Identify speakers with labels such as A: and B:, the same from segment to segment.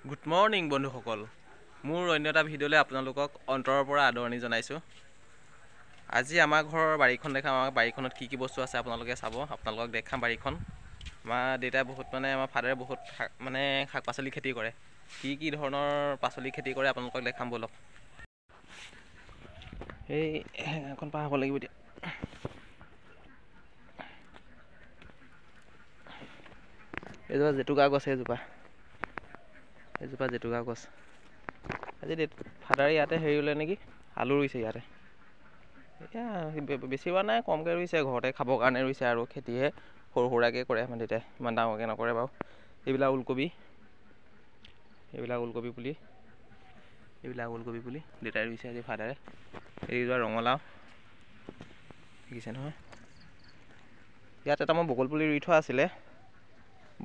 A: Good morning বন্ধুসকল, মোৰ অন্য এটা ভিডিঅ'লৈ আপোনালোকক অন্তৰৰ পৰা আদৰণি জনাইছোঁ। আজি আমাৰ ঘৰৰ বাৰীখন দেখাম। আমাৰ বাৰীখনত কি কি বস্তু আছে আপোনালোকে চাব। আপোনালোকক দেখাম বাৰীখন। আমাৰ দেউতাই আমাৰ ফাদাৰে বহুত শাক পাচলি খেতি কৰে। কি ধৰণৰ পাচলি খেতি কৰে আপোনালোকক দেখাম ব'লক। এই এখন পাৰ হ'ব লাগিব এতিয়া। এইজোপা জেতুকা গছ, এইজোপা জেতুকা গছ। আজি ফাদাৰে ইয়াতে ৰুলে নেকি, আলু ৰুইছে ইয়াতে। এতিয়া বেছি হোৱা নাই, কমকৈ ৰুইছে, ঘৰতে খাবৰ কাৰণে ৰুইছে আৰু খেতিহে সৰু সুৰাকৈ কৰে আমাৰ দেউতাই, ইমান ডাঙৰকৈ নকৰে বাৰু। এইবিলাক ওলকবি পুলি দেউতাই ৰুইছে আজি ফাদাৰে। এইবিলাক ৰঙালাও দেখিছে নহয়। ইয়াত এটা মই বকুল পুলি ৰুই থোৱা আছিলে।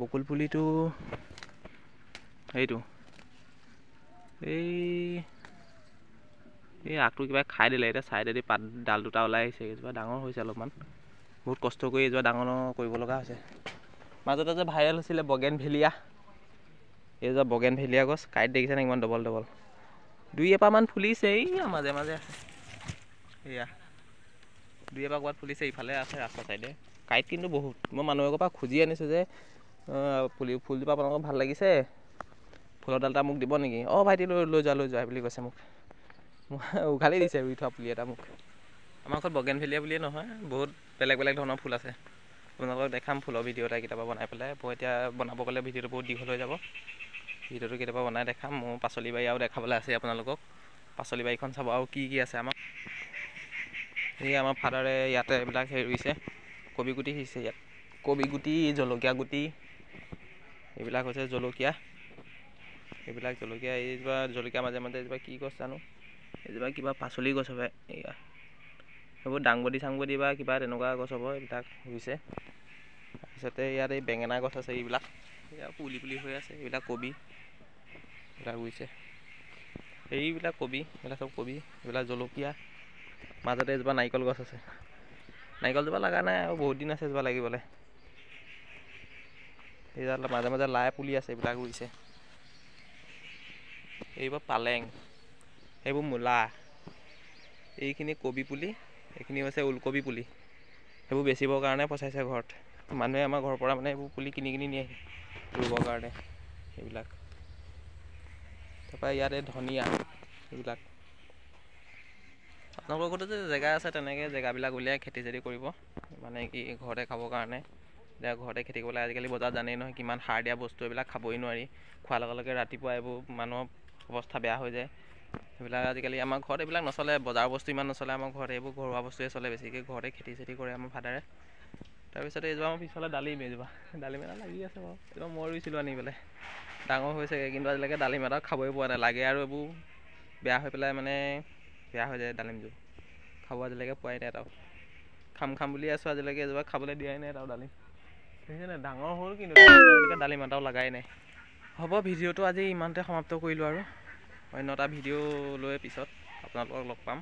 A: বকুল পুলিটো সেইটো এই আগটো কিবা খাই দিলে। এতিয়া চাইডেদি ডাল দুটা ওলাই আহিছে। এইজোপা ডাঙৰ হৈছে অলপমান, বহুত কষ্ট কৰি এইজোপা ডাঙৰ কৰিব লগা হৈছে। মাজতে যে ভাইৰেল হৈছিলে বগেনভেলিয়া, এইজোপা বগেনভেলিয়া গছ। কাইট দেখিছে নে ইমান ডবল দুই এপাহমান ফুলিছে। মাজে মাজে আছে, এয়া দুই এপাহ ক'ৰবাত ফুলিছে, ইফালে আছে ৰাস্তা চাইডে। কাইট কিন্তু বহুত। মই মানুহ এঘৰৰ পৰা খুজি আনিছোঁ যে ফুলজোপা আপোনালোকক ভাল লাগিছে, ফুলৰ ডাল এটা মোক দিব নেকি? ভাইটি লৈ যোৱা বুলি কৈছে মোক উঘালি দিছে ৰুই থোৱা পুলি এটা মোক। আমাৰ ঘৰত বগেনভেলিয়া বুলিয়ে নহয়, বহুত বেলেগ ধৰণৰ ফুল আছে। আপোনালোকক দেখাম ফুলৰ ভিডিঅ' এটা কেতিয়াবা বনাই পেলাই। এতিয়া বনাব গ'লে ভিডিঅ'টো বহুত দীঘল হৈ যাব। ভিডিঅ'টো কেতিয়াবা বনাই দেখাম। মোৰ পাচলি বাৰী আৰু দেখাবলৈ আছে আপোনালোকক। পাচলি বাৰীখন চাব আৰু কি আছে আমাৰ। আমাৰ ফাদাৰে ইয়াতে এইবিলাক ৰুইছে। কবি গুটি সিঁচিছে ইয়াত। কবি গুটি, জলকীয়া গুটি, এইবিলাক হৈছে জলকীয়া। এইজোপা জলকীয়া মাজে এইজোপা কি গছ জানো, এইজোপা কিবা পাচলি গছ হ'ব। এয়া সেইবোৰ দাংবডি বা কিবা তেনেকুৱা গছ হ'ব। এইবিলাক ৰুইছে। তাৰপিছতে ইয়াত এই বেঙেনা গছ আছে। এইবিলাক পুলি হৈ আছে। এইবিলাক কবি, এইবিলাক ৰুইছে। এইবিলাক চব কবি, এইবিলাক জলকীয়া। মাজতে এজোপা নাৰিকল গছ আছে। নাৰিকলজোপা লগা নাই আৰু বহুত দিন আছে এজোপা লাগিবলৈ। এইডাল মাজে লাই পুলি আছে, এইবিলাক ৰুইছে। এইবোৰ পালেং, সেইবোৰ মূলা, এইখিনি কবি পুলি, এইখিনি হৈছে ওলকবি পুলি। সেইবোৰ বেচিবৰ কাৰণে পচাইছে ঘৰত। মানুহে আমাৰ ঘৰৰ পৰা এইবোৰ পুলি কিনি নিয়েহি ৰুবৰ কাৰণে। এইবিলাক তাৰপৰা ইয়াত ধনিয়া, এইবিলাক আপোনালোকৰ ঘৰতো যে জেগা আছে, তেনেকৈ জেগাবিলাক উলিয়াই খেতি চেতি কৰিব। ঘৰতে খাবৰ কাৰণে। এতিয়া ঘৰতে খেতি কৰিবলৈ আজিকালি বজাৰত জানেই নহয় কিমান সাৰ দিয়া বস্তু, এইবিলাক খাবই নোৱাৰি। খোৱাৰ লগে লগে ৰাতিপুৱা এইবোৰ মানুহৰ অৱস্থা বেয়া হৈ যায়। সেইবিলাক আজিকালি আমাৰ ঘৰত এইবিলাক নচলে। বজাৰৰ বস্তু ইমান নচলে আমাৰ ঘৰত। এইবোৰ ঘৰুৱা বস্তুৱে চলে বেছিকৈ। ঘৰতে খেতি চেতি কৰে আমাৰ ফাদাৰে। তাৰপিছতে এইজোপা আমাৰ পিছফালে ডালিম এটা লাগি আছে বাৰু। এইজোপা মই ৰুইছিলোঁ আনি পেলাই, ডাঙৰ হৈছেগৈ। কিন্তু আজিলৈকে ডালিম এটা খাবই পোৱা নাই। লাগে আৰু এইবোৰ বেয়া হৈ পেলাই বেয়া হৈ যায় ডালিমবোৰ। খাব আজিলৈকে পোৱাই নাই এটাও। খাম বুলি আছোঁ আজিলৈকে এজোপা খাবলৈ দিয়াই নাই এটাও ডালিম। দেখিছেনে ডাঙৰ হ'ল, কিন্তু আজিলৈকে ডালিম এটাও লগাই নাই। হ'ব, ভিডিঅ'টো আজি ইমানতে সমাপ্ত কৰিলোঁ আৰু অন্য এটা ভিডিঅ' লৈ পিছত আপোনালোকক লগ পাম।